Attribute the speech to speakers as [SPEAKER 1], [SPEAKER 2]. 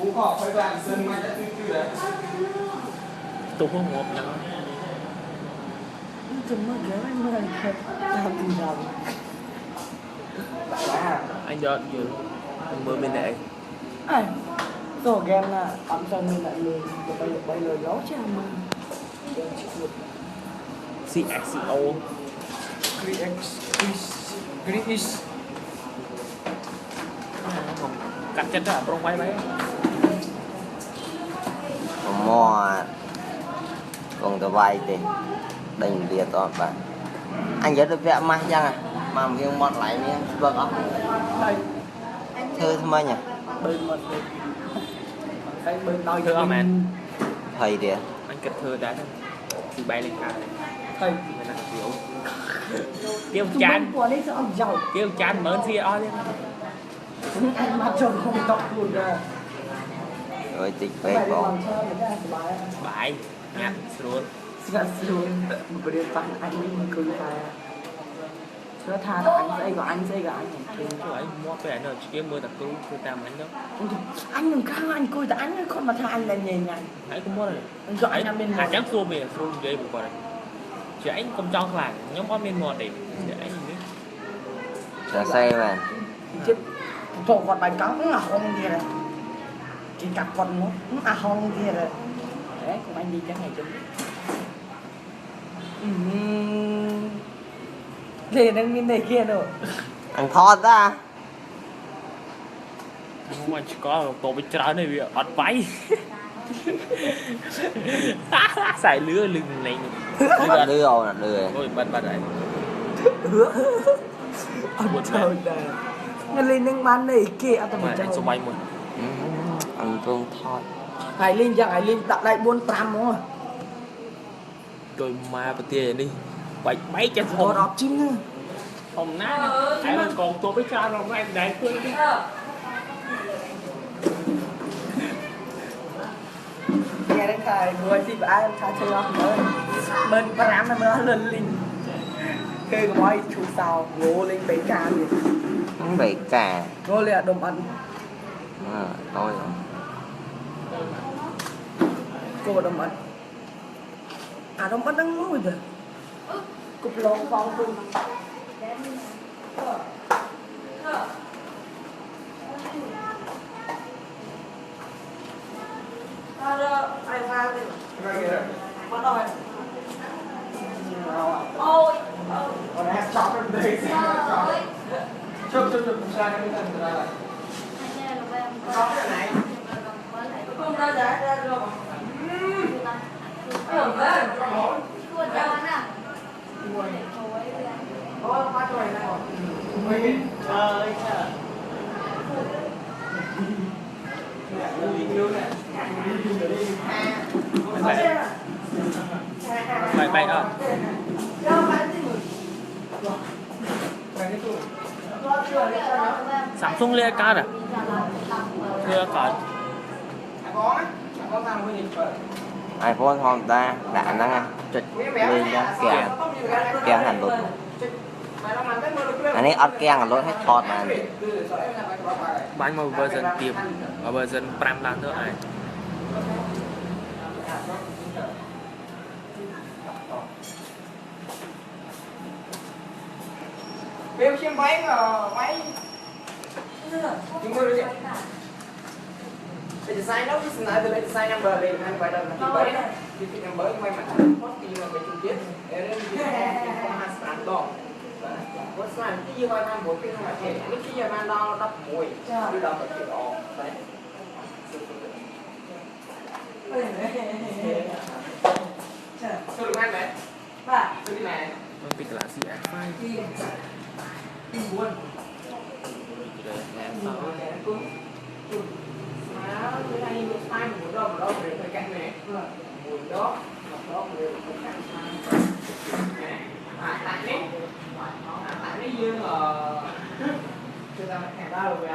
[SPEAKER 1] Phú Thọ phải vàng dân mai đã tư đấy.
[SPEAKER 2] Tôi không ngọt nữa.
[SPEAKER 3] Chúng mà ghé anh mời thật làm gì đâu.
[SPEAKER 2] Anh dọn vừa mưa bên đây.
[SPEAKER 3] Tổ game là ẩm xong mình lại lười bây giờ gió chứ mà
[SPEAKER 2] CXO
[SPEAKER 1] Greenish.
[SPEAKER 2] cắt chân ra trong quay bay
[SPEAKER 4] mò còn tờ bay thì đành việc toàn bạn anh nhớ được vẽ mai chăng à mà riêng mọt lại nhé vâng ạ thơ thơm nhỉ
[SPEAKER 3] bên mình cái bên đôi
[SPEAKER 2] thưa ông anh
[SPEAKER 4] thầy thì
[SPEAKER 2] anh kịch thưa đã thì bay lên cao
[SPEAKER 3] thầy
[SPEAKER 2] kêu chán
[SPEAKER 3] qua đấy sao giàu
[SPEAKER 2] kêu chán mớn xia oi lên
[SPEAKER 3] anh mặt trời không tóc luôn ra
[SPEAKER 4] rồi tịch về bỏ
[SPEAKER 2] bài nhặt xuống
[SPEAKER 3] Gak seru berdepan anh mình cười thà sửa thà là anh sẽ gọi anh
[SPEAKER 2] cho anh mua cái này rồi chỉ mua tập cứu tôi tam anh đó
[SPEAKER 3] anh đừng khăng anh cười anh con mà thà anh là nhẹ nhàng
[SPEAKER 2] hãy cũng mua này
[SPEAKER 3] anh gọi anh bên
[SPEAKER 2] ngoài trắng xua mì xua ghê một quả này chỉ anh không cho là nhóm có bên ngọt để anh biết
[SPEAKER 4] trả xe mà
[SPEAKER 3] chứ tổ còn bài cáo nó là không gì này chỉ cặp con nó không gì rồi đấy cùng anh đi chắc ngày chung thì đang bên này kia rồi
[SPEAKER 4] anh thọt ra
[SPEAKER 2] không anh chỉ có tổ bị trơn này bị ọt váy xài lứa lưng này
[SPEAKER 4] đưa rồi là đưa
[SPEAKER 2] ôi bật đấy
[SPEAKER 3] anh trời đây nghe lên đang bán này kia tao
[SPEAKER 2] mà anh số bay một
[SPEAKER 4] anh phương thọt
[SPEAKER 3] Hải Linh chẳng Hải Linh đặt lại 45 đúng không?
[SPEAKER 2] rồi mà bật tiền đi bảy mấy chân
[SPEAKER 3] Ồ đọc chim nữa
[SPEAKER 2] phòng nát ai mà còn tôi với cha rồi anh đánh tôi đi
[SPEAKER 3] nghe đến thời người thì ai em khai chơi không mới bên ba rám này mới lên linh kê của mọi chú sao ngô lên bấy ca gì
[SPEAKER 4] không bị cả
[SPEAKER 3] ngô lên là đùm ăn
[SPEAKER 4] tôi
[SPEAKER 3] cô đùm ăn đùm ăn đang ngồi rồi cục lông phong luôn ai pha đi bắt đầu ôi còn em chọc em đây chụp sang cái thằng ra lại có cái này không ra ra rồi
[SPEAKER 2] bay bay đó Samsung lia cao à thưa còn
[SPEAKER 4] iPhone không ta đã năng trịch lên ra kèo hành lụt anh ấy ọt kèo lụt hết thọt mà
[SPEAKER 2] bán một version tiệm và version 5 lần nữa này
[SPEAKER 1] Bêu xem máy máy chúng tôi đi design đâu cái này từ design number lên anh phải đâu là bảy cái number quay mặt post đi mà phải chung kết để lên không hạt sản to có sản cái gì mà làm một cái không phải thể cái gì mà nó đắp mùi đi đắp cái đó đấy số lượng ăn đấy số đi này
[SPEAKER 2] มันปิดตลาดซีแอคไฟ
[SPEAKER 1] buồn cái này một sai một đâu để phải cạnh này mùi đó đều phải cạnh tại đấy dương ở chúng ta hẹn ra rồi